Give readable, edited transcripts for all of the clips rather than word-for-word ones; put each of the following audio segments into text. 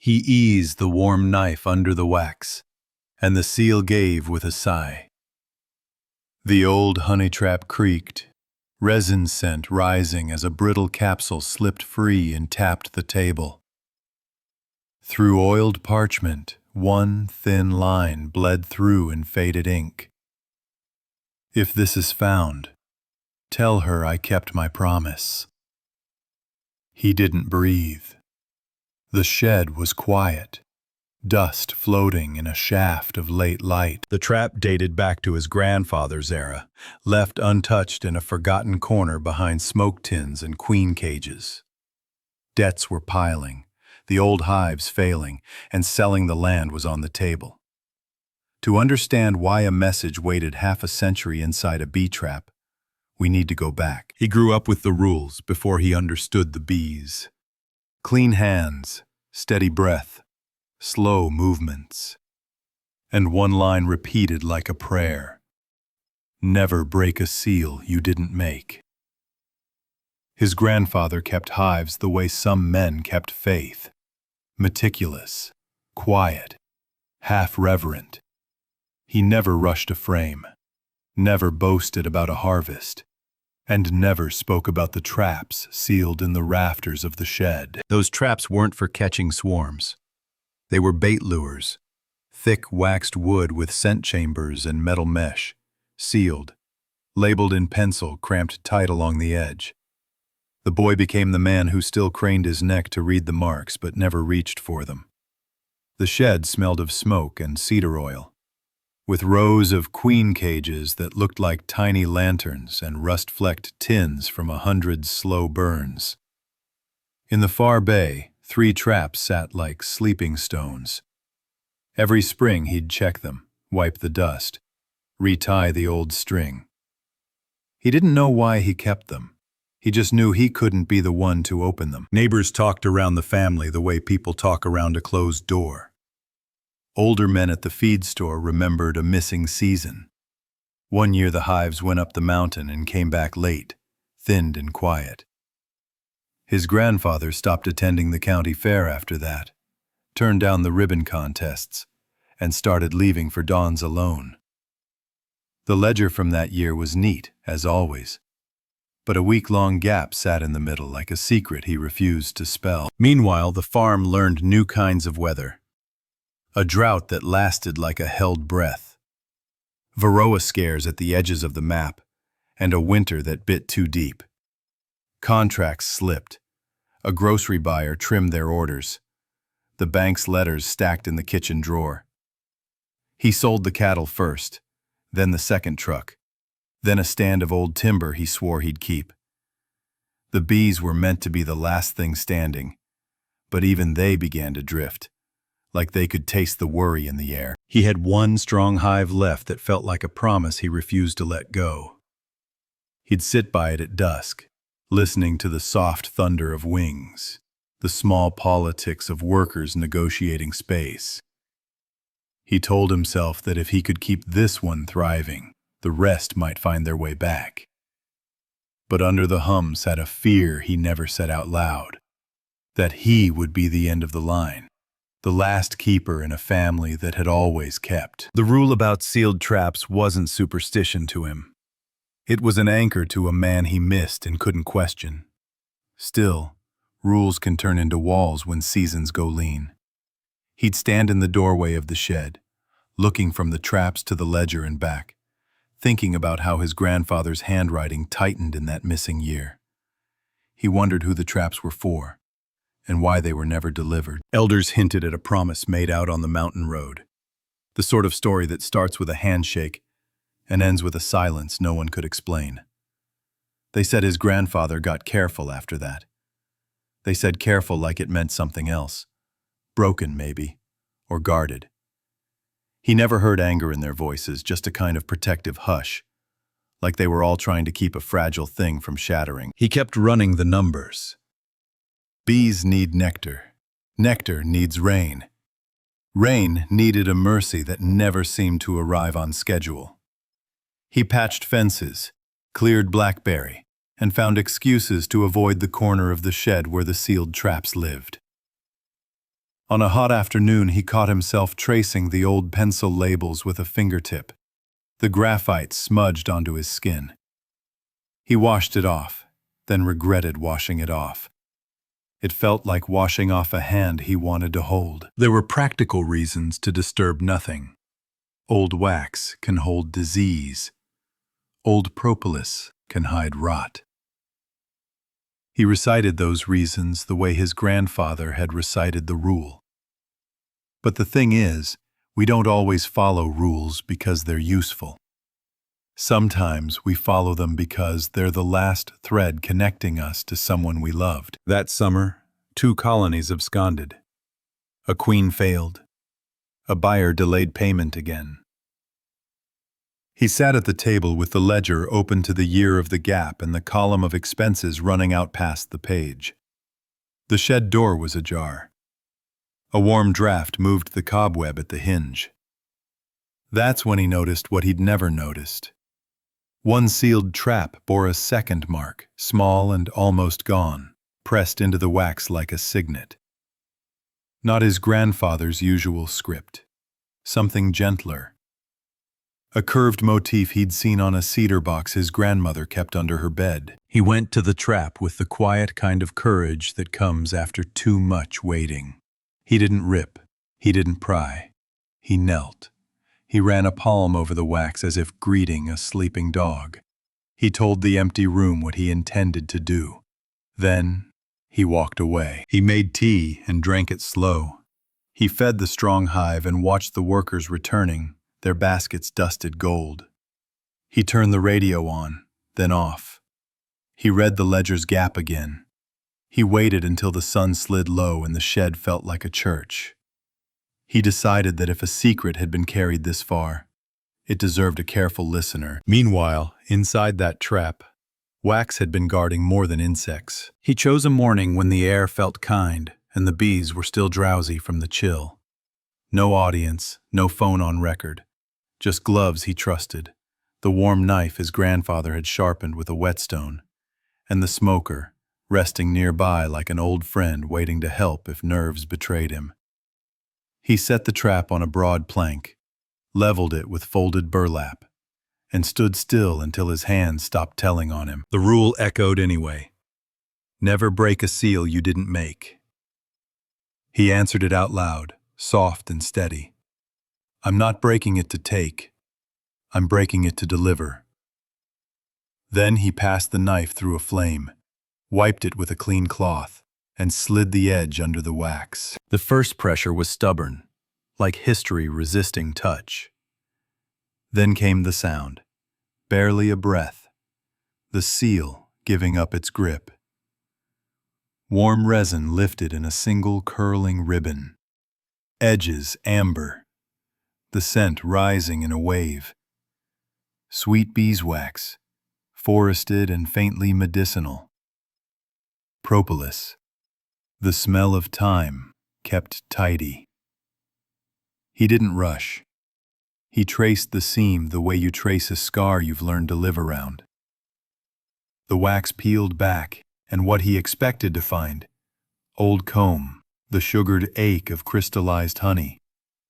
He eased the warm knife under the wax, and the seal gave with a sigh. The old honey trap creaked, resin scent rising as a brittle capsule slipped free and tapped the table. Through oiled parchment, one thin line bled through in faded ink. If this is found, tell her I kept my promise. He didn't breathe. The shed was quiet, dust floating in a shaft of late light. The trap dated back to his grandfather's era, left untouched in a forgotten corner behind smoke tins and queen cages. Debts were piling, the old hives failing, and selling the land was on the table. To understand why a message waited half a century inside a bee trap, we need to go back. He grew up with the rules before he understood the bees. Clean hands, steady breath, slow movements, and one line repeated like a prayer. Never break a seal you didn't make. His grandfather kept hives the way some men kept faith. Meticulous, quiet, half-reverent. He never rushed a frame, never boasted about a harvest, and never spoke about the traps sealed in the rafters of the shed. Those traps weren't for catching swarms. They were bait lures, thick waxed wood with scent chambers and metal mesh, sealed, labeled in pencil, cramped tight along the edge. The boy became the man who still craned his neck to read the marks but never reached for them. The shed smelled of smoke and cedar oil, with rows of queen cages that looked like tiny lanterns and rust-flecked tins from 100 slow burns. In the far bay, 3 traps sat like sleeping stones. Every spring he'd check them, wipe the dust, retie the old string. He didn't know why he kept them. He just knew he couldn't be the one to open them. Neighbors talked around the family the way people talk around a closed door. Older men at the feed store remembered a missing season. One year the hives went up the mountain and came back late, thinned and quiet. His grandfather stopped attending the county fair after that, turned down the ribbon contests, and started leaving for dawns alone. The ledger from that year was neat, as always, but a week-long gap sat in the middle like a secret he refused to spell. Meanwhile, the farm learned new kinds of weather. A drought that lasted like a held breath, varroa scares at the edges of the map, and a winter that bit too deep. Contracts slipped. A grocery buyer trimmed their orders. The bank's letters stacked in the kitchen drawer. He sold the cattle first, then the second truck, then a stand of old timber he swore he'd keep. The bees were meant to be the last thing standing, but even they began to drift, like they could taste the worry in the air. He had one strong hive left that felt like a promise he refused to let go. He'd sit by it at dusk, listening to the soft thunder of wings, the small politics of workers negotiating space. He told himself that if he could keep this one thriving, the rest might find their way back. But under the hum sat a fear he never said out loud, that he would be the end of the line, the last keeper in a family that had always kept. The rule about sealed traps wasn't superstition to him. It was an anchor to a man he missed and couldn't question. Still, rules can turn into walls when seasons go lean. He'd stand in the doorway of the shed, looking from the traps to the ledger and back, thinking about how his grandfather's handwriting tightened in that missing year. He wondered who the traps were for, and why they were never delivered. Elders hinted at a promise made out on the mountain road, the sort of story that starts with a handshake and ends with a silence no one could explain. They said his grandfather got careful after that. They said careful like it meant something else, broken maybe, or guarded. He never heard anger in their voices, just a kind of protective hush, like they were all trying to keep a fragile thing from shattering. He kept running the numbers. Bees need nectar. Nectar needs rain. Rain needed a mercy that never seemed to arrive on schedule. He patched fences, cleared blackberry, and found excuses to avoid the corner of the shed where the sealed traps lived. On a hot afternoon, he caught himself tracing the old pencil labels with a fingertip. The graphite smudged onto his skin. He washed it off, then regretted washing it off. It felt like washing off a hand he wanted to hold. There were practical reasons to disturb nothing. Old wax can hold disease. Old propolis can hide rot. He recited those reasons the way his grandfather had recited the rule. But the thing is, we don't always follow rules because they're useful. Sometimes we follow them because they're the last thread connecting us to someone we loved. That summer, 2 colonies absconded. A queen failed. A buyer delayed payment again. He sat at the table with the ledger open to the year of the gap and the column of expenses running out past the page. The shed door was ajar. A warm draft moved the cobweb at the hinge. That's when he noticed what he'd never noticed. One sealed trap bore a second mark, small and almost gone, pressed into the wax like a signet. Not his grandfather's usual script. Something gentler. A curved motif he'd seen on a cedar box his grandmother kept under her bed. He went to the trap with the quiet kind of courage that comes after too much waiting. He didn't rip. He didn't pry. He knelt. He ran a palm over the wax as if greeting a sleeping dog. He told the empty room what he intended to do. Then he walked away. He made tea and drank it slow. He fed the strong hive and watched the workers returning, their baskets dusted gold. He turned the radio on, then off. He read the ledger's gap again. He waited until the sun slid low and the shed felt like a church. He decided that if a secret had been carried this far, it deserved a careful listener. Meanwhile, inside that trap, wax had been guarding more than insects. He chose a morning when the air felt kind and the bees were still drowsy from the chill. No audience, no phone on record. Just gloves he trusted, the warm knife his grandfather had sharpened with a whetstone, and the smoker, resting nearby like an old friend waiting to help if nerves betrayed him. He set the trap on a broad plank, leveled it with folded burlap, and stood still until his hands stopped telling on him. The rule echoed anyway. Never break a seal you didn't make. He answered it out loud, soft and steady. I'm not breaking it to take. I'm breaking it to deliver. Then he passed the knife through a flame, wiped it with a clean cloth, and slid the edge under the wax. The first pressure was stubborn, like history resisting touch. Then came the sound, barely a breath, the seal giving up its grip. Warm resin lifted in a single curling ribbon, edges amber, the scent rising in a wave. Sweet beeswax, forested and faintly medicinal. Propolis, the smell of time kept tidy. He didn't rush. He traced the seam the way you trace a scar you've learned to live around. The wax peeled back, and what he expected to find, old comb, the sugared ache of crystallized honey,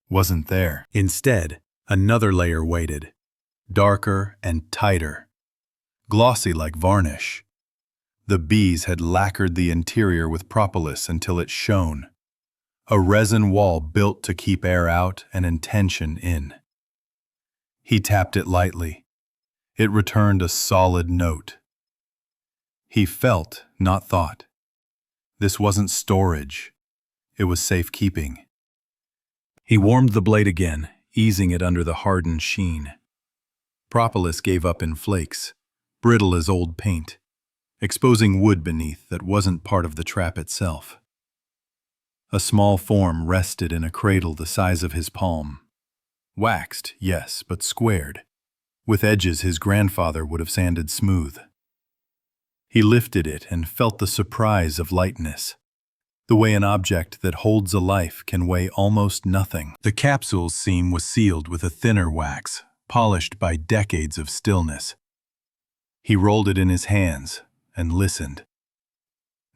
wasn't there. Instead, another layer waited, darker and tighter, glossy like varnish. The bees had lacquered the interior with propolis until it shone, a resin wall built to keep air out and intention in. He tapped it lightly. It returned a solid note. He felt, not thought. This wasn't storage. It was safekeeping. He warmed the blade again, easing it under the hardened sheen. Propolis gave up in flakes, brittle as old paint, exposing wood beneath that wasn't part of the trap itself. A small form rested in a cradle the size of his palm. Waxed, yes, but squared, with edges his grandfather would have sanded smooth. He lifted it and felt the surprise of lightness, the way an object that holds a life can weigh almost nothing. The capsule's seam was sealed with a thinner wax, polished by decades of stillness. He rolled it in his hands and listened.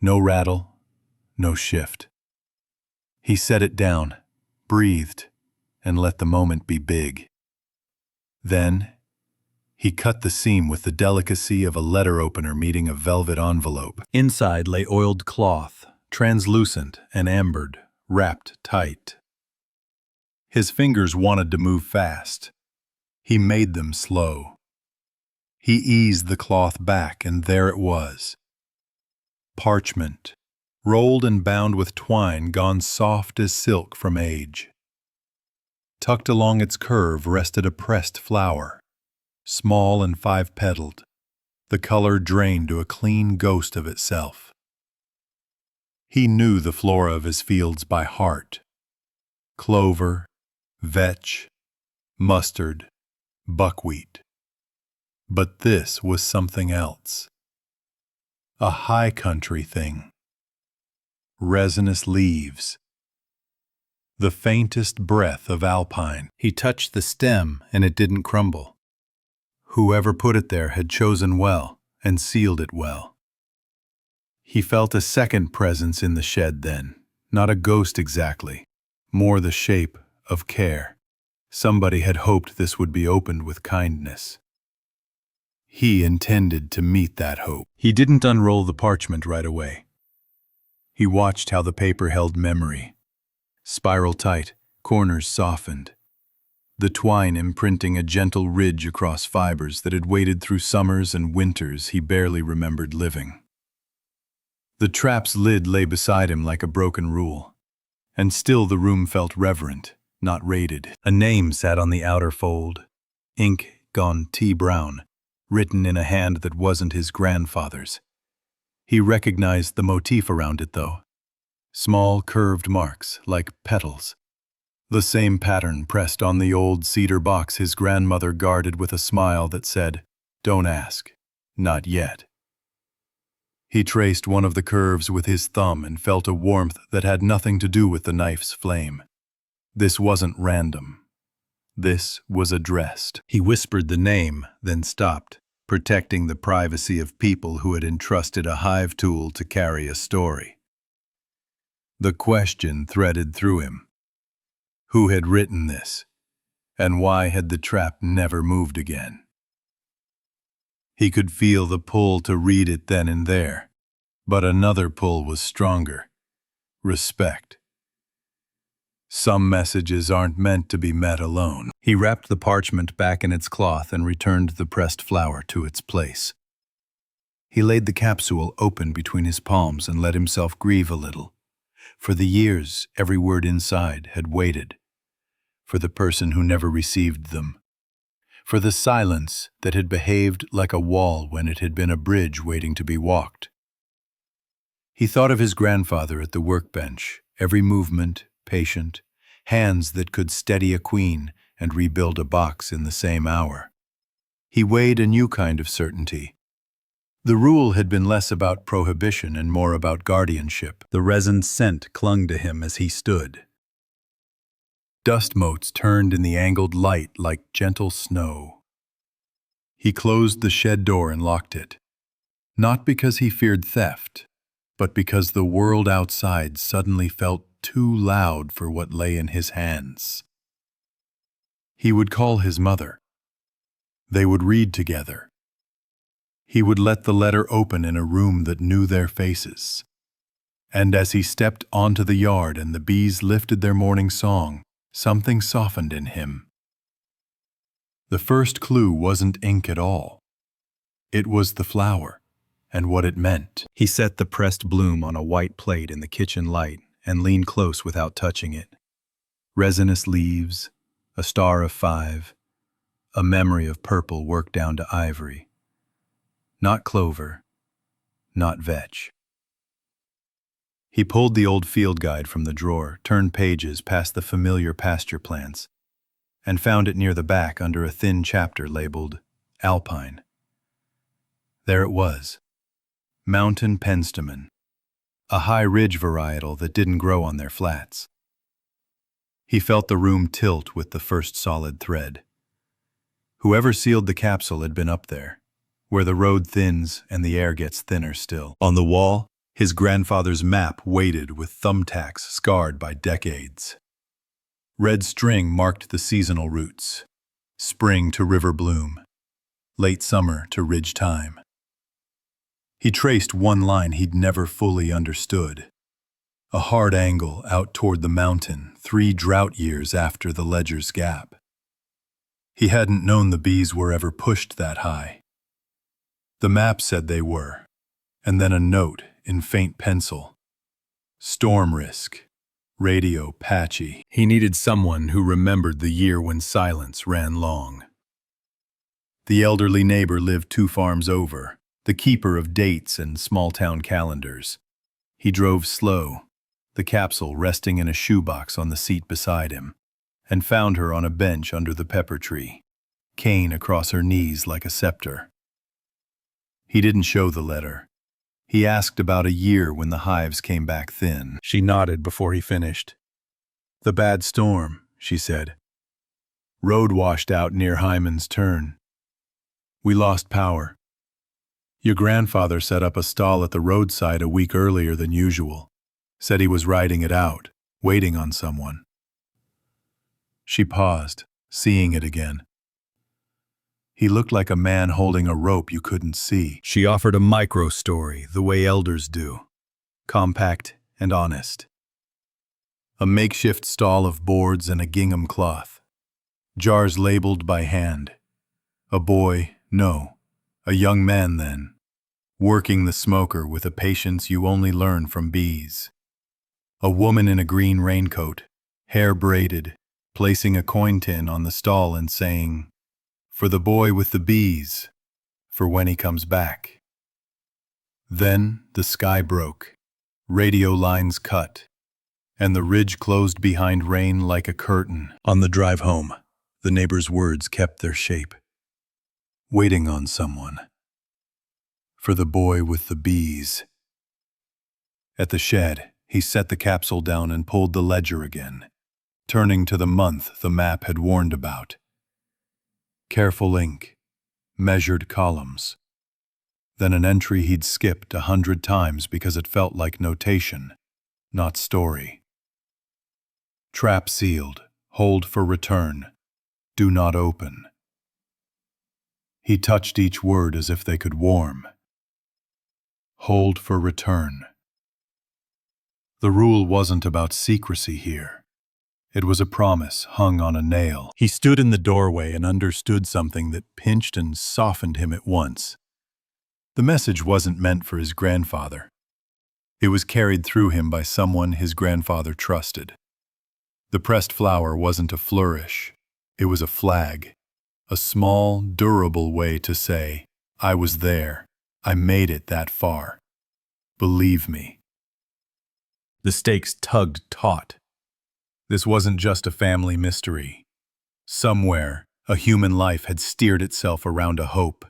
No rattle, no shift. He set it down, breathed, and let the moment be big. Then, he cut the seam with the delicacy of a letter opener meeting a velvet envelope. Inside lay oiled cloth, translucent and ambered, wrapped tight. His fingers wanted to move fast. He made them slow. He eased the cloth back, and there it was. Parchment, rolled and bound with twine gone soft as silk from age. Tucked along its curve rested a pressed flower, small and five-petaled, the color drained to a clean ghost of itself. He knew the flora of his fields by heart. Clover, vetch, mustard, buckwheat. But this was something else. A high country thing. Resinous leaves. The faintest breath of alpine. He touched the stem and it didn't crumble. Whoever put it there had chosen well and sealed it well. He felt a second presence in the shed then, not a ghost exactly, more the shape of care. Somebody had hoped this would be opened with kindness. He intended to meet that hope. He didn't unroll the parchment right away. He watched how the paper held memory. Spiral tight, corners softened. The twine imprinting a gentle ridge across fibers that had waded through summers and winters he barely remembered living. The trap's lid lay beside him like a broken rule, and still the room felt reverent, not raided. A name sat on the outer fold, ink gone tea-brown, written in a hand that wasn't his grandfather's. He recognized the motif around it, though. Small curved marks, like petals. The same pattern pressed on the old cedar box his grandmother guarded with a smile that said, "Don't ask, not yet." He traced one of the curves with his thumb and felt a warmth that had nothing to do with the knife's flame. This wasn't random. This was addressed. He whispered the name, then stopped, protecting the privacy of people who had entrusted a hive tool to carry a story. The question threaded through him. Who had written this? And why had the trap never moved again? He could feel the pull to read it then and there, but another pull was stronger. Respect. Some messages aren't meant to be met alone. He wrapped the parchment back in its cloth and returned the pressed flower to its place. He laid the capsule open between his palms and let himself grieve a little. For the years, every word inside had waited. For the person who never received them. For the silence that had behaved like a wall when it had been a bridge waiting to be walked. He thought of his grandfather at the workbench, every movement, patient, hands that could steady a queen and rebuild a box in the same hour. He weighed a new kind of certainty. The rule had been less about prohibition and more about guardianship. The resin scent clung to him as he stood. Dust motes turned in the angled light like gentle snow. He closed the shed door and locked it, not because he feared theft, but because the world outside suddenly felt too loud for what lay in his hands. He would call his mother. They would read together. He would let the letter open in a room that knew their faces. And as he stepped onto the yard and the bees lifted their morning song, something softened in him. The first clue wasn't ink at all. It was the flower, and what it meant. He set the pressed bloom on a white plate in the kitchen light and leaned close without touching it. Resinous leaves, a star of 5, a memory of purple worked down to ivory. Not clover, not vetch. He pulled the old field guide from the drawer, turned pages past the familiar pasture plants, and found it near the back under a thin chapter labeled Alpine. There it was, Mountain Penstemon, a high-ridge varietal that didn't grow on their flats. He felt the room tilt with the first solid thread. Whoever sealed the capsule had been up there, where the road thins and the air gets thinner still. On the wall, His grandfather's map weighted with thumbtacks scarred by decades. Red string marked the seasonal routes. Spring to river bloom, late summer to ridge time. He traced one line he'd never fully understood. A hard angle out toward the mountain 3 drought years after the Ledger's Gap. He hadn't known the bees were ever pushed that high. The map said they were, and then a note in faint pencil. Storm risk. Radio patchy. He needed someone who remembered the year when silence ran long. The elderly neighbor lived 2 farms over, the keeper of dates and small-town calendars. He drove slow, the capsule resting in a shoebox on the seat beside him, and found her on a bench under the pepper tree, cane across her knees like a scepter. He didn't show the letter. He asked about a year when the hives came back thin. She nodded before he finished. "The bad storm," she said. "Road washed out near Hyman's Turn. We lost power. Your grandfather set up a stall at the roadside a week earlier than usual. Said he was riding it out, waiting on someone." She paused, seeing it again. He looked like a man holding a rope you couldn't see. She offered a micro-story, the way elders do. Compact and honest. A makeshift stall of boards and a gingham cloth. Jars labeled by hand. A boy, no, a young man then, working the smoker with a patience you only learn from bees. A woman in a green raincoat, hair braided, placing a coin tin on the stall and saying, "For the boy with the bees, for when he comes back." Then the sky broke, radio lines cut, and the ridge closed behind rain like a curtain. On the drive home, the neighbor's words kept their shape. Waiting on someone. For the boy with the bees. At the shed, he set the capsule down and pulled the ledger again, turning to the month the map had warned about. Careful ink, measured columns. Then an entry he'd skipped 100 times because it felt like notation, not story. Trap sealed, hold for return, do not open. He touched each word as if they could warm. Hold for return. The rule wasn't about secrecy here. It was a promise hung on a nail. He stood in the doorway and understood something that pinched and softened him at once. The message wasn't meant for his grandfather. It was carried through him by someone his grandfather trusted. The pressed flower wasn't a flourish. It was a flag. A small, durable way to say, "I was there. I made it that far. Believe me." The stakes tugged taut. This wasn't just a family mystery. Somewhere, a human life had steered itself around a hope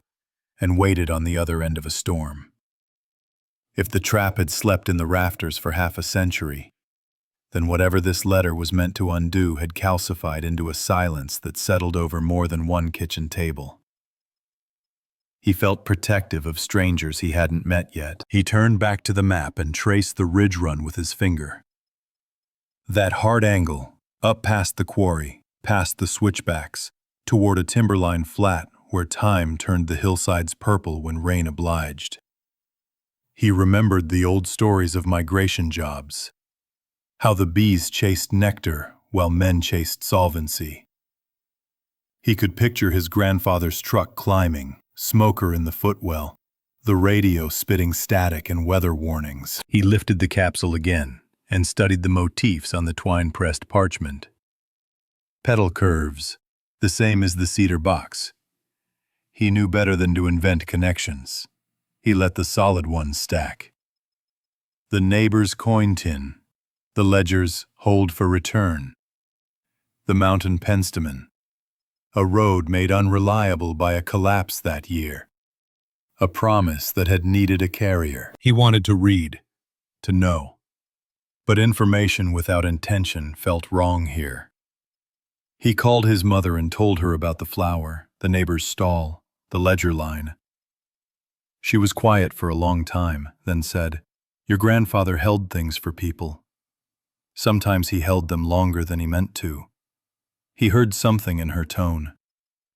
and waited on the other end of a storm. If the trap had slept in the rafters for half a century, then whatever this letter was meant to undo had calcified into a silence that settled over more than one kitchen table. He felt protective of strangers he hadn't met yet. He turned back to the map and traced the ridge run with his finger. That hard angle, up past the quarry, past the switchbacks, toward a timberline flat where time turned the hillsides purple when rain obliged. He remembered the old stories of migration jobs, how the bees chased nectar while men chased solvency. He could picture his grandfather's truck climbing, smoker in the footwell, the radio spitting static and weather warnings. He lifted the capsule again and studied the motifs on the twine-pressed parchment. Petal curves, the same as the cedar box. He knew better than to invent connections. He let the solid ones stack. The neighbor's coin tin, the ledger's hold for return, the mountain penstemon, a road made unreliable by a collapse that year, a promise that had needed a carrier. He wanted to read, to know. But information without intention felt wrong here. He called his mother and told her about the flower, the neighbor's stall, the ledger line. She was quiet for a long time, then said, Your grandfather held things for people. Sometimes he held them longer than he meant to. He heard something in her tone,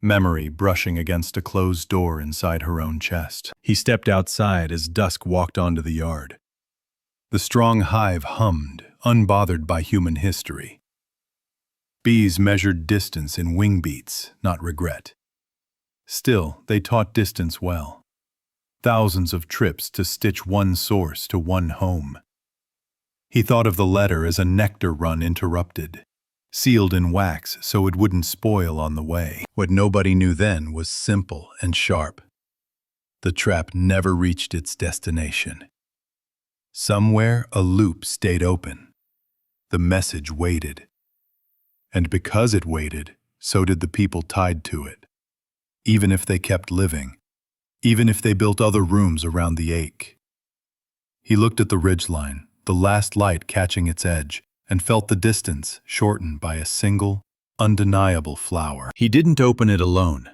memory brushing against a closed door inside her own chest. He stepped outside as dusk walked onto the yard. The strong hive hummed, unbothered by human history. Bees measured distance in wing beats, not regret. Still, they taught distance well. Thousands of trips to stitch one source to one home. He thought of the letter as a nectar run interrupted, sealed in wax so it wouldn't spoil on the way. What nobody knew then was simple and sharp. The trap never reached its destination. Somewhere a loop stayed open. The message waited. And because it waited, so did the people tied to it. Even if they kept living, even if they built other rooms around the ache. He looked at the ridgeline, the last light catching its edge, and felt the distance shortened by a single, undeniable flower. He didn't open it alone.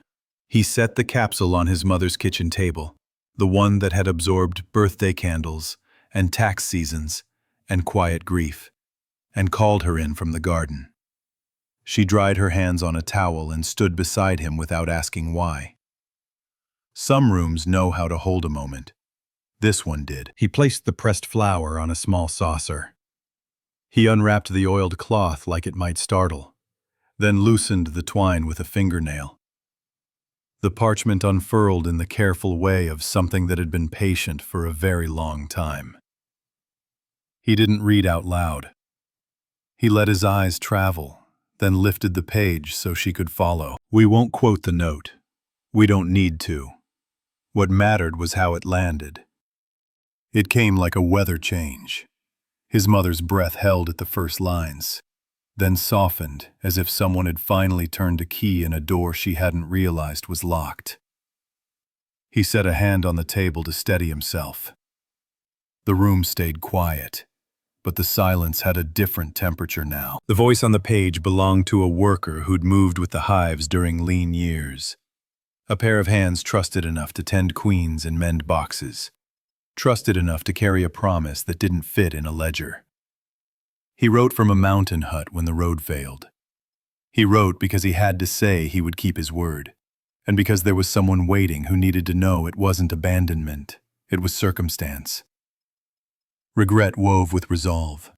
He set the capsule on his mother's kitchen table, the one that had absorbed birthday candles and tax seasons and quiet grief, and called her in from the garden. She dried her hands on a towel and stood beside him without asking why. Some rooms know how to hold a moment. This one did. He placed the pressed flower on a small saucer. He unwrapped the oiled cloth like it might startle, then loosened the twine with a fingernail. The parchment unfurled in the careful way of something that had been patient for a very long time. He didn't read out loud. He let his eyes travel, then lifted the page so she could follow. We won't quote the note. We don't need to. What mattered was how it landed. It came like a weather change. His mother's breath held at the first lines, then softened as if someone had finally turned a key in a door she hadn't realized was locked. He set a hand on the table to steady himself. The room stayed quiet, but the silence had a different temperature now. The voice on the page belonged to a worker who'd moved with the hives during lean years. A pair of hands trusted enough to tend queens and mend boxes. Trusted enough to carry a promise that didn't fit in a ledger. He wrote from a mountain hut when the road failed. He wrote because he had to say he would keep his word, and because there was someone waiting who needed to know it wasn't abandonment, it was circumstance. Regret wove with resolve.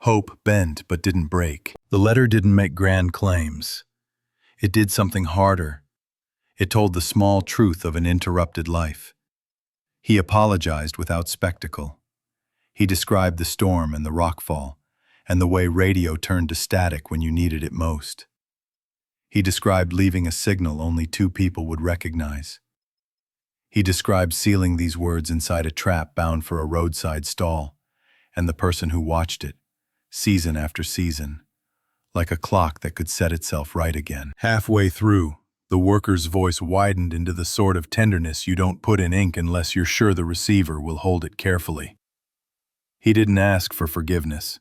Hope bent but didn't break. The letter didn't make grand claims. It did something harder. It told the small truth of an interrupted life. He apologized without spectacle. He described the storm and the rockfall, and the way radio turned to static when you needed it most. He described leaving a signal only two people would recognize. He described sealing these words inside a trap bound for a roadside stall, and the person who watched it, season after season, like a clock that could set itself right again. Halfway through, the worker's voice widened into the sort of tenderness you don't put in ink unless you're sure the receiver will hold it carefully. He didn't ask for forgiveness.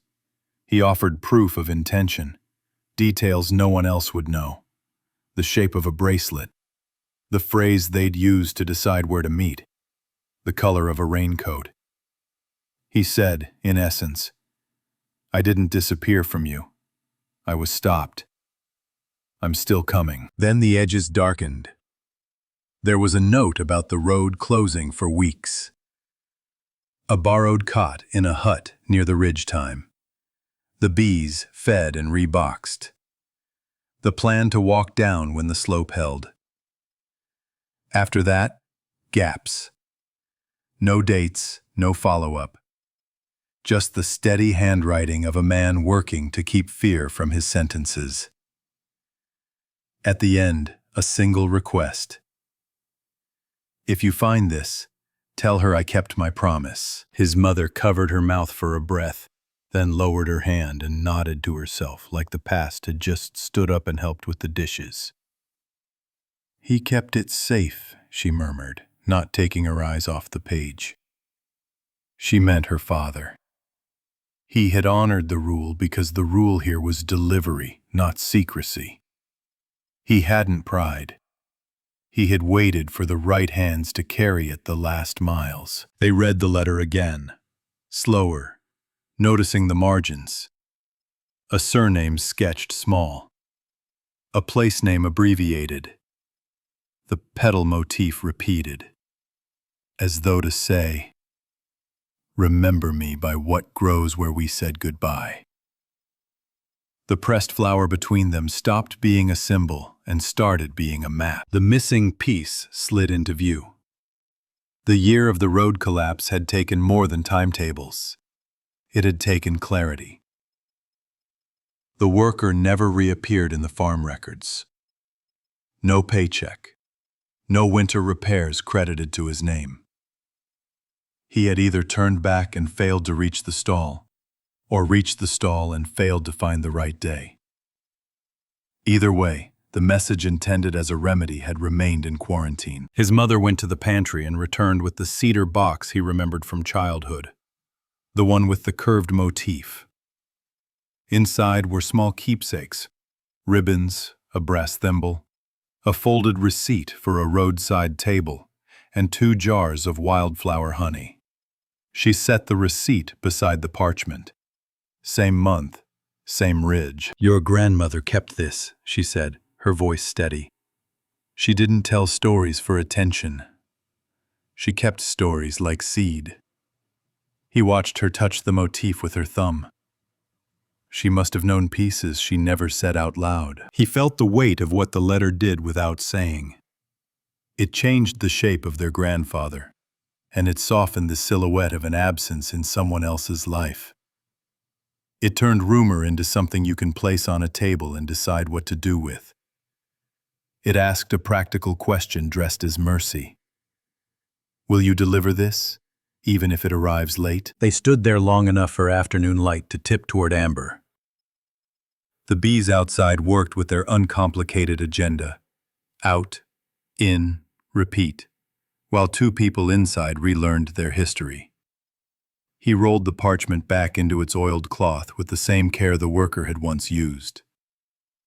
He offered proof of intention, details no one else would know, the shape of a bracelet, the phrase they'd use to decide where to meet, the color of a raincoat. He said, in essence, I didn't disappear from you. I was stopped. I'm still coming. Then the edges darkened. There was a note about the road closing for weeks. A borrowed cot in a hut near the ridge time. The bees fed and reboxed. The plan to walk down when the slope held. After that, gaps. No dates, no follow-up. Just the steady handwriting of a man working to keep fear from his sentences. At the end, a single request. If you find this, tell her I kept my promise. His mother covered her mouth for a breath, then lowered her hand and nodded to herself like the past had just stood up and helped with the dishes. He kept it safe, she murmured, not taking her eyes off the page. She meant her father. He had honored the rule because the rule here was delivery, not secrecy. He hadn't pried. He had waited for the right hands to carry it the last miles. They read the letter again. slower, noticing the margins. A surname sketched small. A place name abbreviated. The petal motif repeated, as though to say, "Remember me by what grows where we said goodbye." The pressed flower between them stopped being a symbol and started being a map. The missing piece slid into view. The year of the road collapse had taken more than timetables. It had taken clarity. The worker never reappeared in the farm records. No paycheck. No winter repairs credited to his name. He had either turned back and failed to reach the stall, or reached the stall and failed to find the right day. Either way, the message intended as a remedy had remained in quarantine. His mother went to the pantry and returned with the cedar box he remembered from childhood, the one with the curved motif. Inside were small keepsakes, ribbons, a brass thimble, a folded receipt for a roadside table, and 2 jars of wildflower honey. She set the receipt beside the parchment. Same month, same ridge. "Your grandmother kept this," she said, her voice steady. "She didn't tell stories for attention. She kept stories like seed." He watched her touch the motif with her thumb. She must have known pieces she never said out loud. He felt the weight of what the letter did without saying. It changed the shape of their grandfather, and it softened the silhouette of an absence in someone else's life. It turned rumor into something you can place on a table and decide what to do with. It asked a practical question dressed as mercy. "Will you deliver this, even if it arrives late?" They stood there long enough for afternoon light to tip toward amber. The bees outside worked with their uncomplicated agenda. Out, in, repeat, while 2 people inside relearned their history. He rolled the parchment back into its oiled cloth with the same care the worker had once used.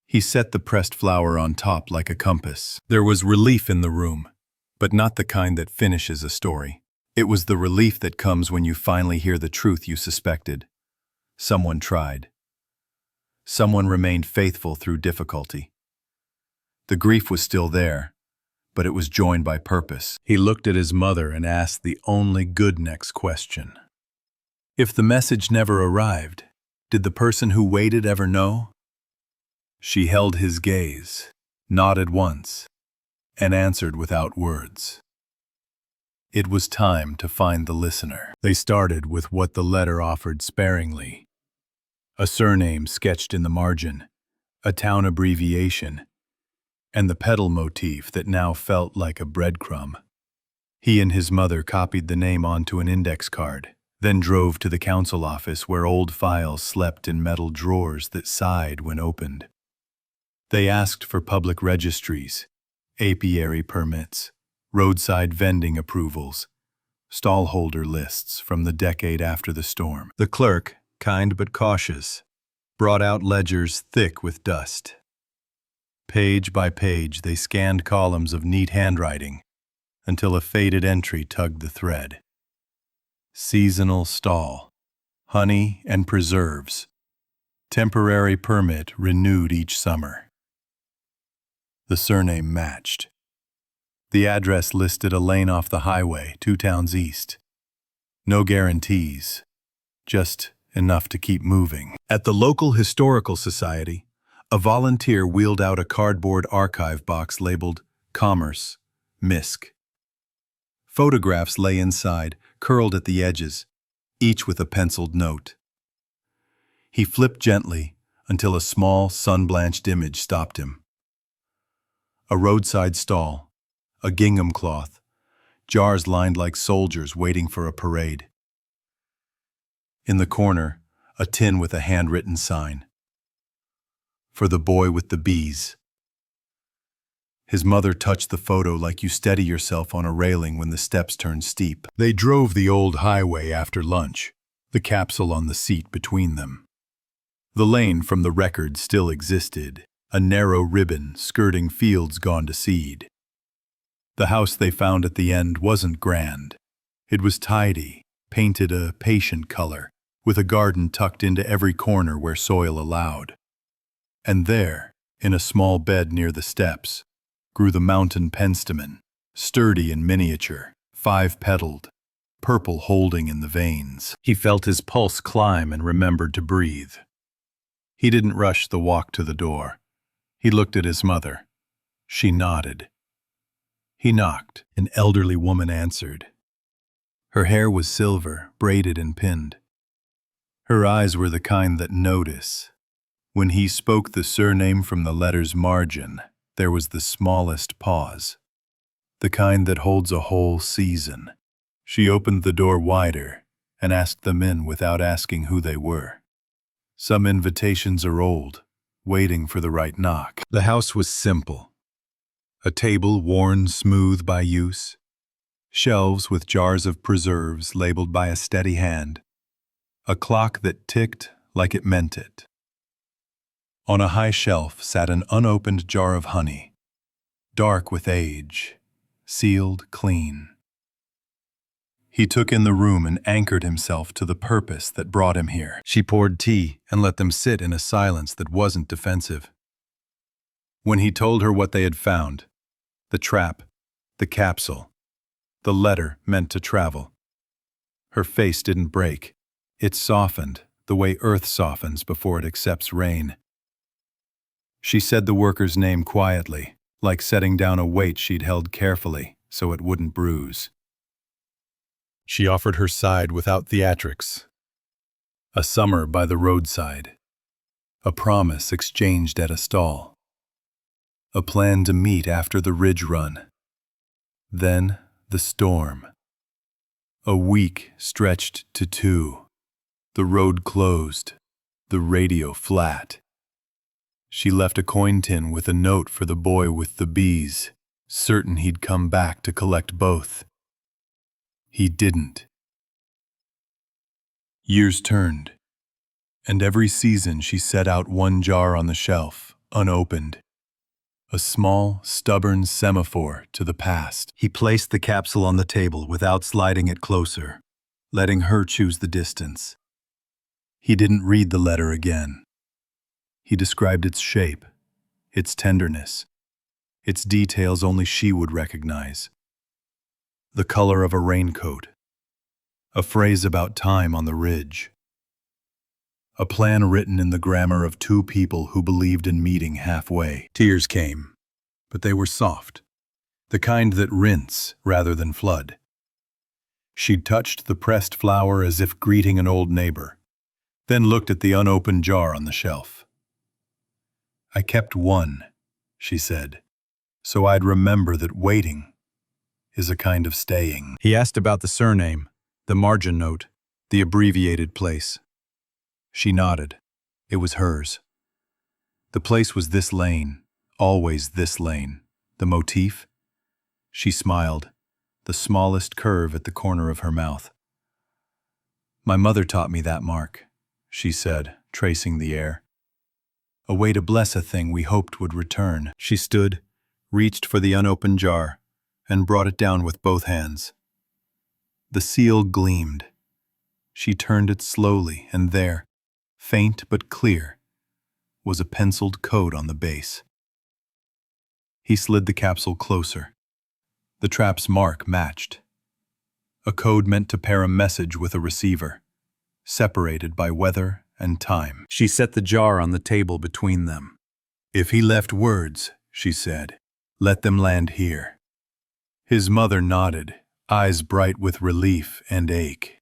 He set the pressed flower on top like a compass. There was relief in the room, but not the kind that finishes a story. It was the relief that comes when you finally hear the truth you suspected. Someone tried. Someone remained faithful through difficulty. The grief was still there, but it was joined by purpose. He looked at his mother and asked the only good next question. If the message never arrived, did the person who waited ever know? She held his gaze, nodded once, and answered without words. It was time to find the listener. They started with what the letter offered sparingly. A surname sketched in the margin, a town abbreviation, and the petal motif that now felt like a breadcrumb. He and his mother copied the name onto an index card, then drove to the council office where old files slept in metal drawers that sighed when opened. They asked for public registries, apiary permits, roadside vending approvals, stallholder lists from the decade after the storm. The clerk, kind but cautious, brought out ledgers thick with dust. Page by page, they scanned columns of neat handwriting until a faded entry tugged the thread. Seasonal stall, honey and preserves, temporary permit renewed each summer. The surname matched. The address listed a lane off the highway, 2 towns east. No guarantees, just enough to keep moving. At the local historical society, a volunteer wheeled out a cardboard archive box labeled Commerce, MISC. Photographs lay inside, curled at the edges, each with a penciled note. He flipped gently until a small, sun-blanched image stopped him. A roadside stall, a gingham cloth, jars lined like soldiers waiting for a parade. In the corner, a tin with a handwritten sign. For the boy with the bees. His mother touched the photo like you steady yourself on a railing when the steps turn steep. They drove the old highway after lunch, the capsule on the seat between them. The lane from the record still existed, a narrow ribbon skirting fields gone to seed. The house they found at the end wasn't grand. It was tidy, painted a patient color, with a garden tucked into every corner where soil allowed. And there, in a small bed near the steps, grew the mountain penstemon, sturdy and miniature, 5-petaled, purple holding in the veins. He felt his pulse climb and remembered to breathe. He didn't rush the walk to the door. He looked at his mother. She nodded. He knocked. An elderly woman answered. Her hair was silver, braided and pinned. Her eyes were the kind that notice. When he spoke the surname from the letter's margin, there was the smallest pause, the kind that holds a whole season. She opened the door wider and asked them in without asking who they were. Some invitations are old, waiting for the right knock. The house was simple. A table worn smooth by use, shelves with jars of preserves labeled by a steady hand, a clock that ticked like it meant it. On a high shelf sat an unopened jar of honey, dark with age, sealed clean. He took in the room and anchored himself to the purpose that brought him here. She poured tea and let them sit in a silence that wasn't defensive. When he told her what they had found, the trap, the capsule, the letter meant to travel, her face didn't break. It softened the way earth softens before it accepts rain. She said the worker's name quietly, like setting down a weight she'd held carefully so it wouldn't bruise. She offered her side without theatrics. A summer by the roadside. A promise exchanged at a stall. A plan to meet after the ridge run. Then the storm. A week stretched to 2. The road closed. The radio flat. She left a coin tin with a note for the boy with the bees, certain he'd come back to collect both. He didn't. Years turned, and every season she set out one jar on the shelf, unopened. A small, stubborn semaphore to the past. He placed the capsule on the table without sliding it closer, letting her choose the distance. He didn't read the letter again. He described its shape, its tenderness, its details only she would recognize. The color of a raincoat, a phrase about time on the ridge, a plan written in the grammar of 2 people who believed in meeting halfway. Tears came, but they were soft, the kind that rinse rather than flood. She touched the pressed flower as if greeting an old neighbor, then looked at the unopened jar on the shelf. I kept one, she said, so I'd remember that waiting is a kind of staying. He asked about the surname, the margin note, the abbreviated place. She nodded. It was hers. The place was this lane, always this lane. The motif? She smiled, the smallest curve at the corner of her mouth. My mother taught me that mark, she said, tracing the air. A way to bless a thing we hoped would return. She stood, reached for the unopened jar, and brought it down with both hands. The seal gleamed. She turned it slowly, and there, faint but clear, was a penciled code on the base. He slid the capsule closer. The trap's mark matched. A code meant to pair a message with a receiver, separated by weather and time. She set the jar on the table between them. If he left words, she said, let them land here. His mother nodded, eyes bright with relief and ache.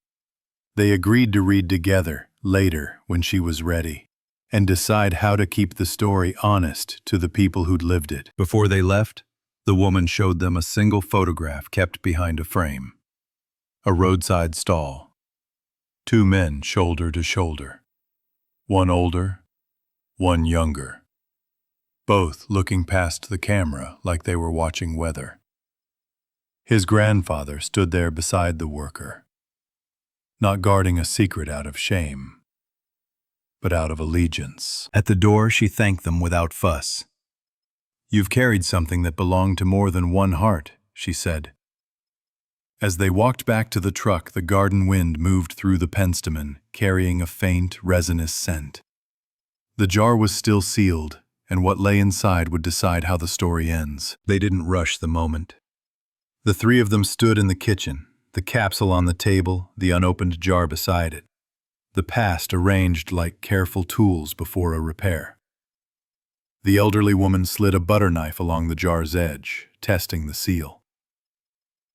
They agreed to read together later when she was ready, and decide how to keep the story honest to the people who'd lived it. Before they left, the woman showed them a single photograph kept behind a frame. A roadside stall. 2 men shoulder to shoulder. One older, one younger. Both looking past the camera like they were watching weather. His grandfather stood there beside the worker, not guarding a secret out of shame, but out of allegiance. At the door, she thanked them without fuss. You've carried something that belonged to more than one heart, she said. As they walked back to the truck, the garden wind moved through the penstemon, carrying a faint, resinous scent. The jar was still sealed, and what lay inside would decide how the story ends. They didn't rush the moment. The three of them stood in the kitchen, the capsule on the table, the unopened jar beside it. The past arranged like careful tools before a repair. The elderly woman slid a butter knife along the jar's edge, testing the seal.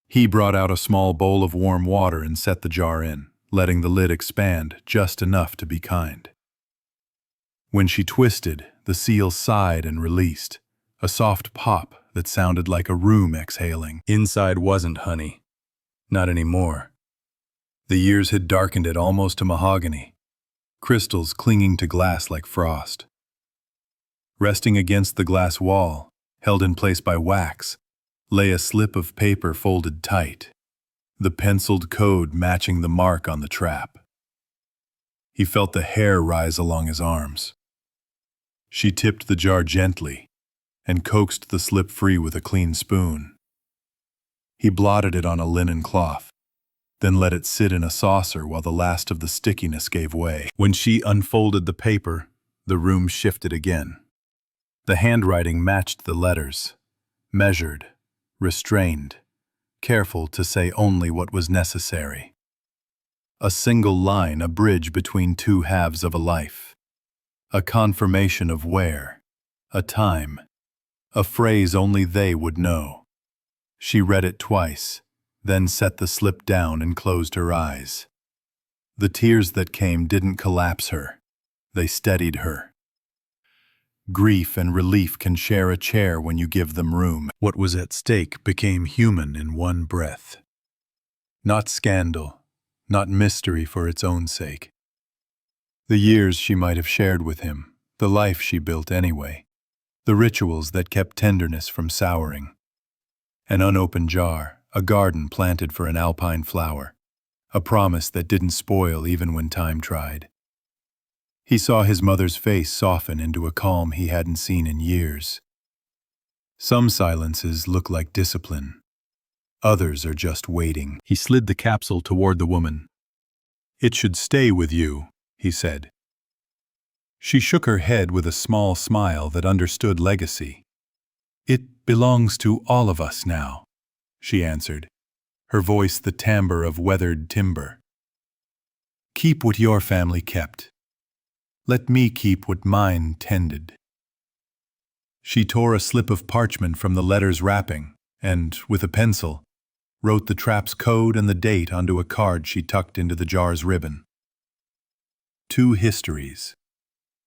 He brought out a small bowl of warm water and set the jar in, letting the lid expand just enough to be kind. When she twisted, the seal sighed and released, a soft pop that sounded like a room exhaling. Inside wasn't honey. Not anymore. The years had darkened it almost to mahogany, crystals clinging to glass like frost. Resting against the glass wall, held in place by wax, lay a slip of paper folded tight, the penciled code matching the mark on the trap. He felt the hair rise along his arms. She tipped the jar gently and coaxed the slip free with a clean spoon. He blotted it on a linen cloth, then let it sit in a saucer while the last of the stickiness gave way. When she unfolded the paper, the room shifted again. The handwriting matched the letters, measured, restrained, careful to say only what was necessary. A single line, a bridge between two halves of a life. A confirmation of where, a time, a phrase only they would know. She read it twice, then set the slip down and closed her eyes. The tears that came didn't collapse her. They steadied her. Grief and relief can share a chair when you give them room. What was at stake became human in one breath. Not scandal, not mystery for its own sake. The years she might have shared with him, the life she built anyway, the rituals that kept tenderness from souring. An unopened jar, a garden planted for an alpine flower, a promise that didn't spoil even when time tried. He saw his mother's face soften into a calm he hadn't seen in years. Some silences look like discipline. Others are just waiting. He slid the capsule toward the woman. "It should stay with you," he said. She shook her head with a small smile that understood legacy. "It belongs to all of us now," she answered, her voice the timbre of weathered timber. "Keep what your family kept. Let me keep what mine tended." She tore a slip of parchment from the letter's wrapping and, with a pencil, wrote the trap's code and the date onto a card she tucked into the jar's ribbon. Two histories,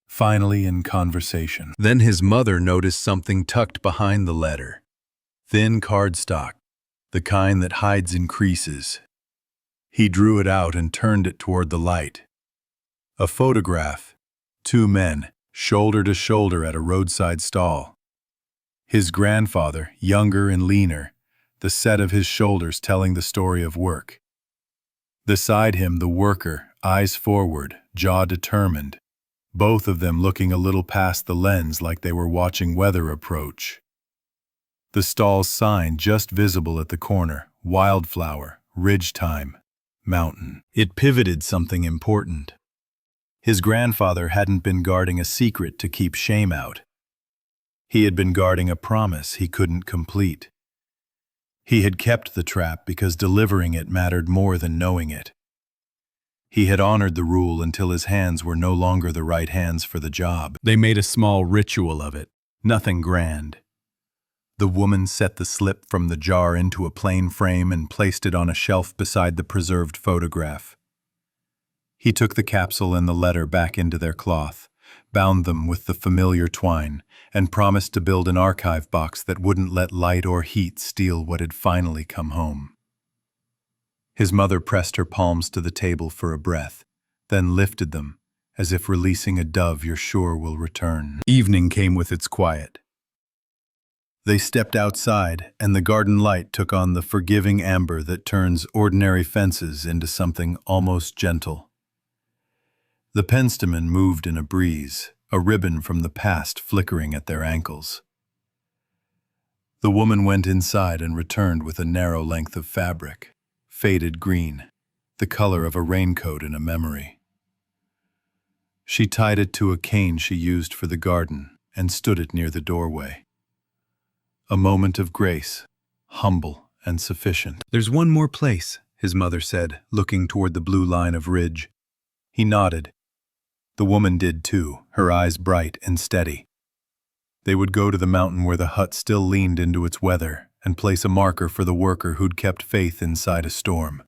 finally in conversation. Then his mother noticed something tucked behind the letter. Thin cardstock, the kind that hides in creases. He drew it out and turned it toward the light. A photograph. Two men, shoulder to shoulder at a roadside stall. His grandfather, younger and leaner, the set of his shoulders telling the story of work. Beside him, the worker, eyes forward, jaw determined, both of them looking a little past the lens like they were watching weather approach. The stall's sign just visible at the corner, wildflower, ridge time, mountain. It pivoted something important. His grandfather hadn't been guarding a secret to keep shame out. He had been guarding a promise he couldn't complete. He had kept the trap because delivering it mattered more than knowing it. He had honored the rule until his hands were no longer the right hands for the job. They made a small ritual of it, nothing grand. The woman set the slip from the jar into a plain frame and placed it on a shelf beside the preserved photograph. He took the capsule and the letter back into their cloth, bound them with the familiar twine, and promised to build an archive box that wouldn't let light or heat steal what had finally come home. His mother pressed her palms to the table for a breath, then lifted them, as if releasing a dove you're sure will return. Evening came with its quiet. They stepped outside, and the garden light took on the forgiving amber that turns ordinary fences into something almost gentle. The penstemon moved in a breeze, a ribbon from the past flickering at their ankles. The woman went inside and returned with a narrow length of fabric. faded green, the color of a raincoat in a memory. She tied it to a cane she used for the garden and stood it near the doorway. A moment of grace, humble and sufficient. "There's one more place," his mother said, looking toward the blue line of ridge. He nodded. The woman did too, her eyes bright and steady. They would go to the mountain where the hut still leaned into its weather and place a marker for the worker who'd kept faith inside a storm.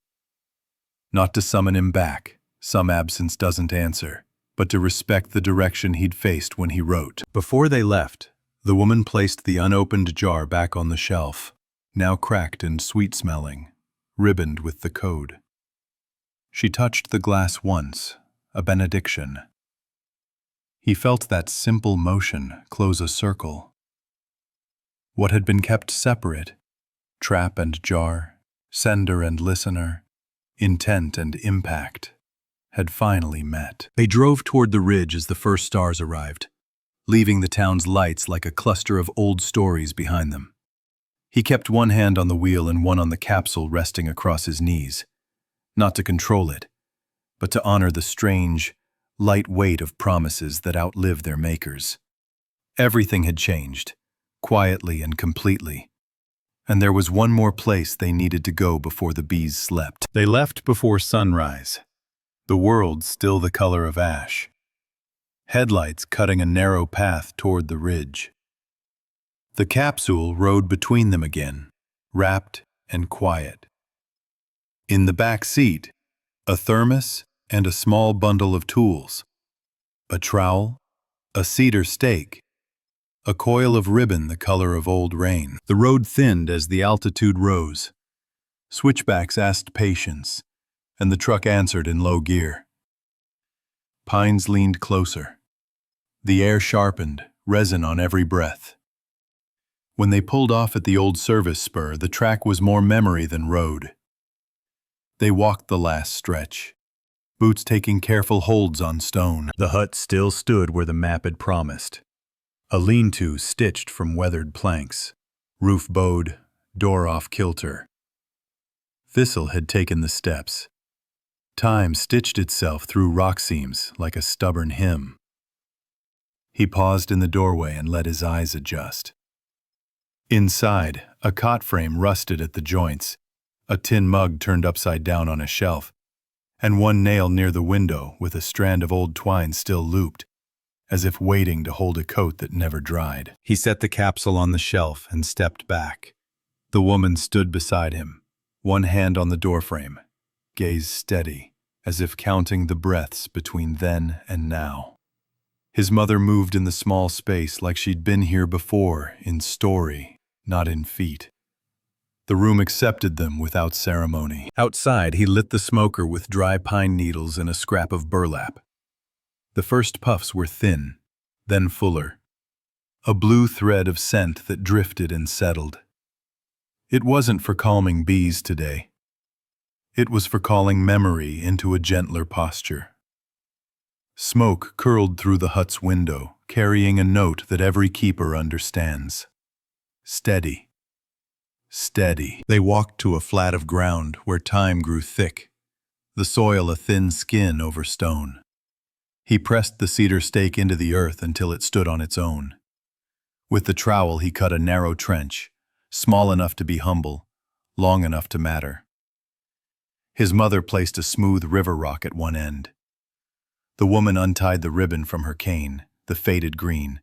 Not to summon him back, some absence doesn't answer, but to respect the direction he'd faced when he wrote. Before they left, the woman placed the unopened jar back on the shelf, now cracked and sweet-smelling, ribboned with the code. She touched the glass once, a benediction. He felt that simple motion close a circle. What had been kept separate, trap and jar, sender and listener, intent and impact, had finally met. They drove toward the ridge as the first stars arrived, leaving the town's lights like a cluster of old stories behind them. He kept one hand on the wheel and one on the capsule resting across his knees, not to control it, but to honor the strange, light weight of promises that outlive their makers. Everything had changed, quietly and completely, and there was one more place they needed to go before the bees slept. They left before sunrise, the world still the color of ash, headlights cutting a narrow path toward the ridge. The capsule rode between them again, wrapped and quiet. In the back seat, a thermos and a small bundle of tools, a trowel, a cedar stake, a coil of ribbon the color of old rain. The road thinned as the altitude rose. Switchbacks asked patience, and the truck answered in low gear. Pines leaned closer. The air sharpened, resin on every breath. When they pulled off at the old service spur, the track was more memory than road. They walked the last stretch, boots taking careful holds on stone. The hut still stood where the map had promised. A lean-to stitched from weathered planks, roof bowed, door off kilter. Thistle had taken the steps. Time stitched itself through rock seams like a stubborn hymn. He paused in the doorway and let his eyes adjust. Inside, a cot frame rusted at the joints, a tin mug turned upside down on a shelf, and one nail near the window with a strand of old twine still looped, as if waiting to hold a coat that never dried. He set the capsule on the shelf and stepped back. The woman stood beside him, one hand on the doorframe, gaze steady, as if counting the breaths between then and now. His mother moved in the small space like she'd been here before, in story, not in feet. The room accepted them without ceremony. Outside, he lit the smoker with dry pine needles and a scrap of burlap. The first puffs were thin, then fuller, a blue thread of scent that drifted and settled. It wasn't for calming bees today. It was for calling memory into a gentler posture. Smoke curled through the hut's window, carrying a note that every keeper understands. Steady. Steady. They walked to a flat of ground where thyme grew thick, the soil a thin skin over stone. He pressed the cedar stake into the earth until it stood on its own. With the trowel he cut a narrow trench, small enough to be humble, long enough to matter. His mother placed a smooth river rock at one end. The woman untied the ribbon from her cane, the faded green,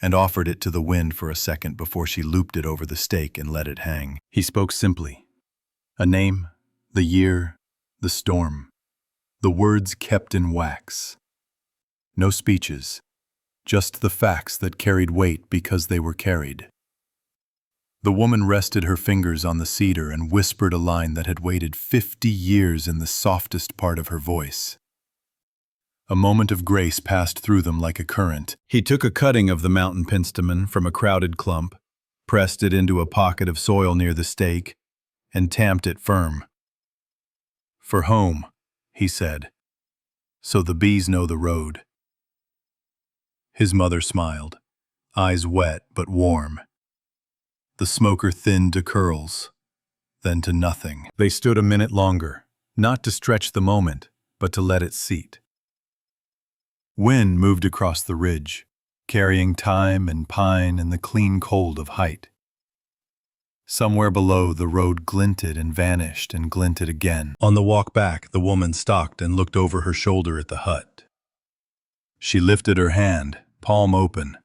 and offered it to the wind for a second before she looped it over the stake and let it hang. He spoke simply. A name, the year, the storm. The words kept in wax. No speeches, just the facts that carried weight because they were carried. The woman rested her fingers on the cedar and whispered a line that had waited 50 years in the softest part of her voice. A moment of grace passed through them like a current. He took a cutting of the mountain penstemon from a crowded clump, pressed it into a pocket of soil near the stake, and tamped it firm. "For home," he said, "so the bees know the road." His mother smiled, eyes wet but warm. The smoker thinned to curls. then to nothing. They stood a minute longer, not to stretch the moment, but to let it seat. Wind moved across the ridge, carrying thyme and pine and the clean cold of height. Somewhere below, the road glinted and vanished and glinted again. On the walk back, the woman stopped and looked over her shoulder at the hut. She lifted her hand, palm open,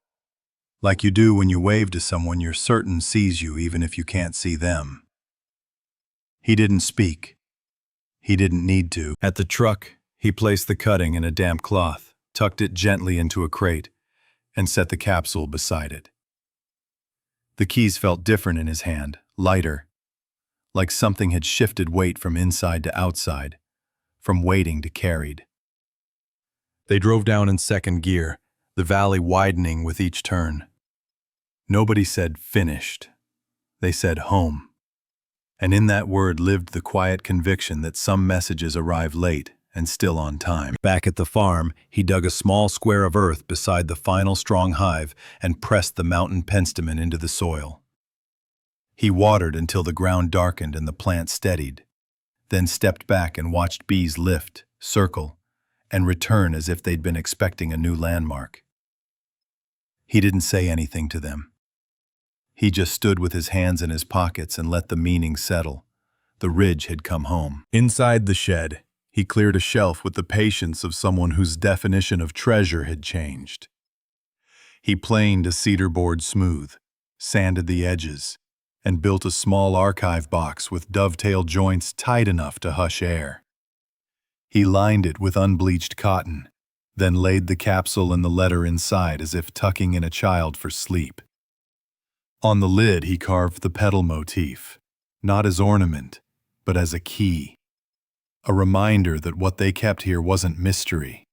like you do when you wave to someone you're certain sees you even if you can't see them. He didn't speak. He didn't need to. At the truck, he placed the cutting in a damp cloth, tucked it gently into a crate, and set the capsule beside it. The keys felt different in his hand, lighter, like something had shifted weight from inside to outside, from waiting to carried. They drove down in second gear, the valley widening with each turn. Nobody said finished. They said home. And in that word lived the quiet conviction that some messages arrive late and still on time. Back at the farm, he dug a small square of earth beside the final strong hive and pressed the mountain penstemon into the soil. He watered until the ground darkened and the plant steadied, then stepped back and watched bees lift, circle, and return as if they'd been expecting a new landmark. He didn't say anything to them. He just stood with his hands in his pockets and let the meaning settle. The ridge had come home. Inside the shed, he cleared a shelf with the patience of someone whose definition of treasure had changed. He planed a cedar board smooth, sanded the edges, and built a small archive box with dovetail joints tight enough to hush air. He lined it with unbleached cotton, then laid the capsule and the letter inside as if tucking in a child for sleep. On the lid he carved the petal motif, not as ornament, but as a key. A reminder that what they kept here wasn't mystery.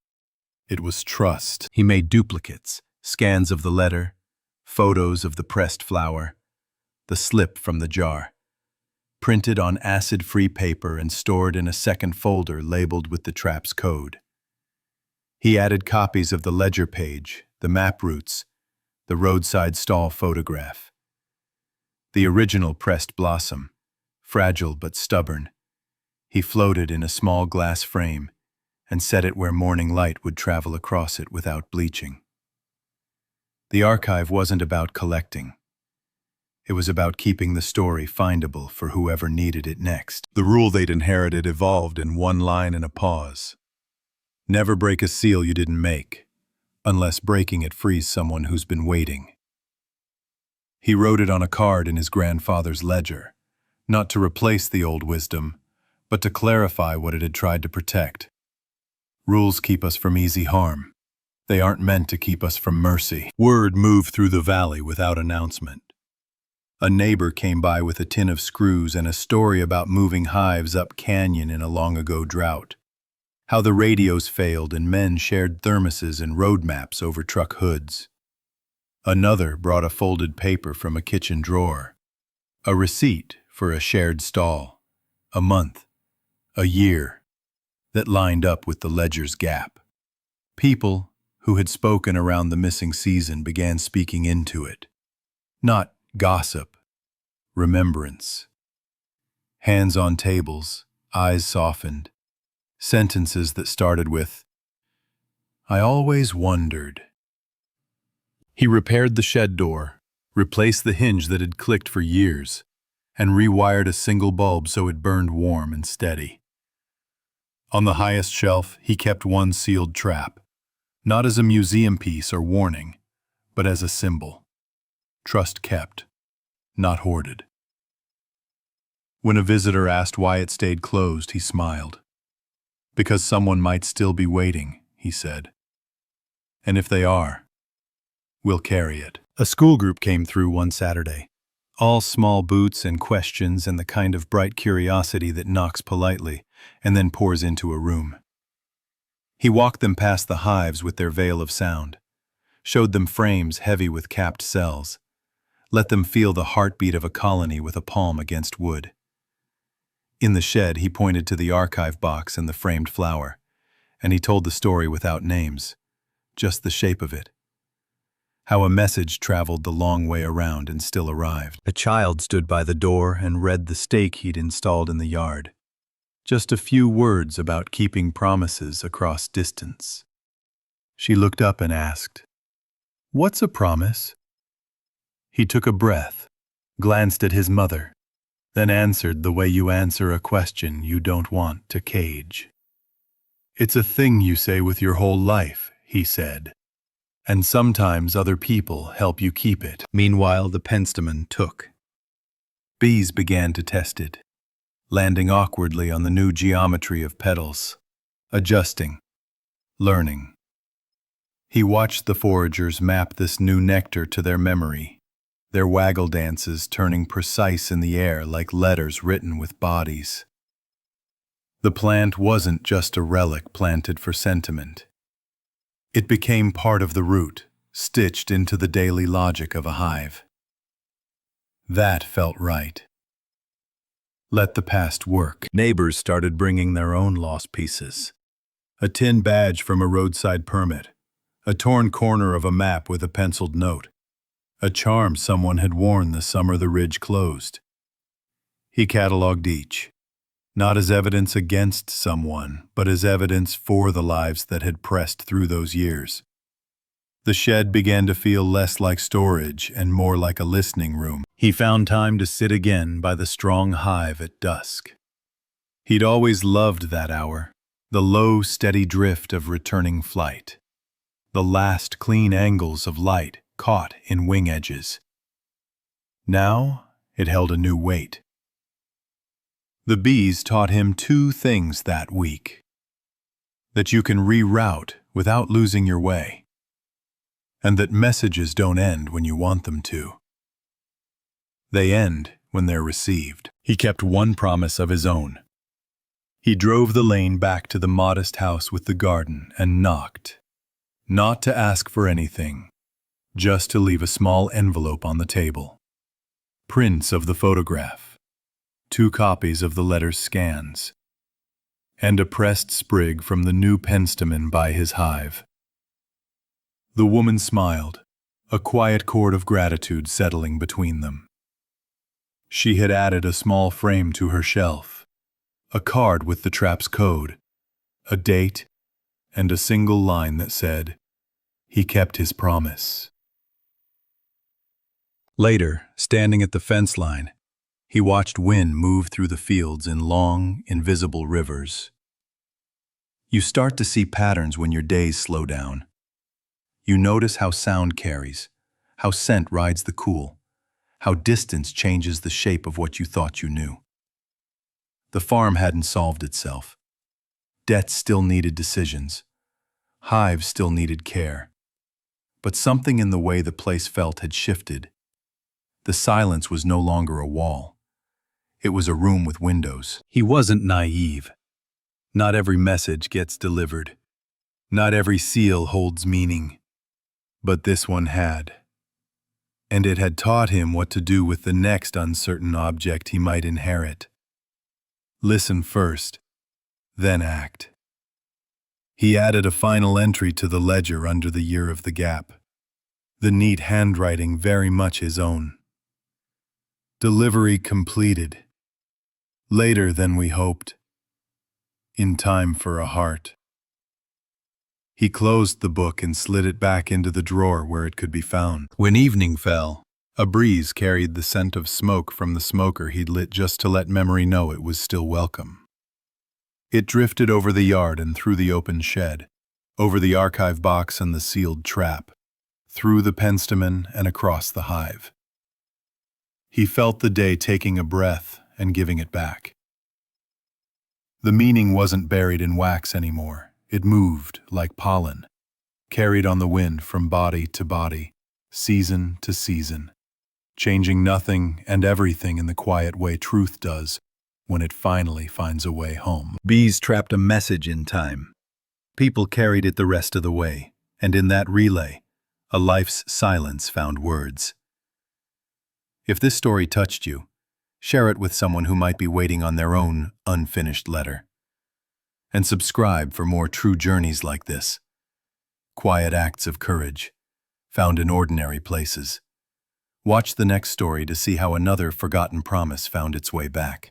It was trust. He made duplicates, scans of the letter, photos of the pressed flower, the slip from the jar, printed on acid-free paper and stored in a second folder labeled with the trap's code. He added copies of the ledger page, the map routes, the roadside stall photograph. The original pressed blossom, fragile but stubborn, he floated in a small glass frame and set it where morning light would travel across it without bleaching. The archive wasn't about collecting. It was about keeping the story findable for whoever needed it next. The rule they'd inherited evolved in one line and a pause. Never break a seal you didn't make, unless breaking it frees someone who's been waiting. He wrote it on a card in his grandfather's ledger, not to replace the old wisdom, but to clarify what it had tried to protect. Rules keep us from easy harm. They aren't meant to keep us from mercy. Word moved through the valley without announcement. A neighbor came by with a tin of screws and a story about moving hives up canyon in a long-ago drought. How the radios failed and men shared thermoses and road maps over truck hoods. Another brought a folded paper from a kitchen drawer, a receipt for a shared stall, a month, a year, that lined up with the ledger's gap. People who had spoken around the missing season began speaking into it. Not gossip, remembrance. Hands on tables, eyes softened, sentences that started with, "I always wondered." He repaired the shed door, replaced the hinge that had clicked for years, and rewired a single bulb so it burned warm and steady. On the highest shelf, he kept one sealed trap, not as a museum piece or warning, but as a symbol. Trust kept, not hoarded. When a visitor asked why it stayed closed, he smiled. Because someone might still be waiting, he said. And if they are, we'll carry it. A school group came through one Saturday, all small boots and questions and the kind of bright curiosity that knocks politely and then pours into a room. He walked them past the hives with their veil of sound, showed them frames heavy with capped cells, let them feel the heartbeat of a colony with a palm against wood. In the shed, he pointed to the archive box and the framed flower, and he told the story without names, just the shape of it. how a message traveled the long way around and still arrived. A child stood by the door and read the stake he'd installed in the yard. Just a few words about keeping promises across distance. She looked up and asked, "What's a promise?" He took a breath, glanced at his mother, then answered the way you answer a question you don't want to cage. "It's a thing you say with your whole life," he said, "and sometimes other people help you keep it." Meanwhile, the penstemon took. Bees began to test it, landing awkwardly on the new geometry of petals, adjusting, learning. He watched the foragers map this new nectar to their memory, their waggle dances turning precise in the air like letters written with bodies. The plant wasn't just a relic planted for sentiment. It became part of the root, stitched into the daily logic of a hive. That felt right. Let the past work. Neighbors started bringing their own lost pieces. A tin badge from a roadside permit, a torn corner of a map with a penciled note, a charm someone had worn the summer the ridge closed. He cataloged each, not as evidence against someone, but as evidence for the lives that had pressed through those years. The shed began to feel less like storage and more like a listening room. He found time to sit again by the strong hive at dusk. He'd always loved that hour, the low, steady drift of returning flight, the last clean angles of light caught in wing edges. Now it held a new weight. The bees taught him two things that week: that you can reroute without losing your way, and that messages don't end when you want them to. They end when they're received. He kept one promise of his own. He drove the lane back to the modest house with the garden and knocked, not to ask for anything, just to leave a small envelope on the table. Prints of the photograph, 2 copies of the letter's scans, and a pressed sprig from the new penstemon by his hive. The woman smiled, a quiet chord of gratitude settling between them. She had added a small frame to her shelf, a card with the trap's code, a date, and a single line that said, "He kept his promise." Later, standing at the fence line, he watched wind move through the fields in long, invisible rivers. You start to see patterns when your days slow down. You notice how sound carries, how scent rides the cool, how distance changes the shape of what you thought you knew. The farm hadn't solved itself. Debts still needed decisions. Hives still needed care. But something in the way the place felt had shifted. The silence was no longer a wall. It was a room with windows. He wasn't naive. Not every message gets delivered. Not every seal holds meaning. But this one had. And it had taught him what to do with the next uncertain object he might inherit. Listen first, then act. He added a final entry to the ledger under the year of the gap, the neat handwriting very much his own. Delivery completed. Later than we hoped. In time for a heart. He closed the book and slid it back into the drawer where it could be found. When evening fell, a breeze carried the scent of smoke from the smoker he'd lit just to let memory know it was still welcome. It drifted over the yard and through the open shed, over the archive box and the sealed trap, through the penstemon and across the hive. He felt the day taking a breath and giving it back. The meaning wasn't buried in wax anymore. It moved like pollen, carried on the wind from body to body, season to season, changing nothing and everything in the quiet way truth does when it finally finds a way home. Bees trapped a message in time. People carried it the rest of the way, and in that relay, a life's silence found words. If this story touched you, share it with someone who might be waiting on their own unfinished letter. And subscribe for more true journeys like this. Quiet acts of courage, found in ordinary places. Watch the next story to see how another forgotten promise found its way back.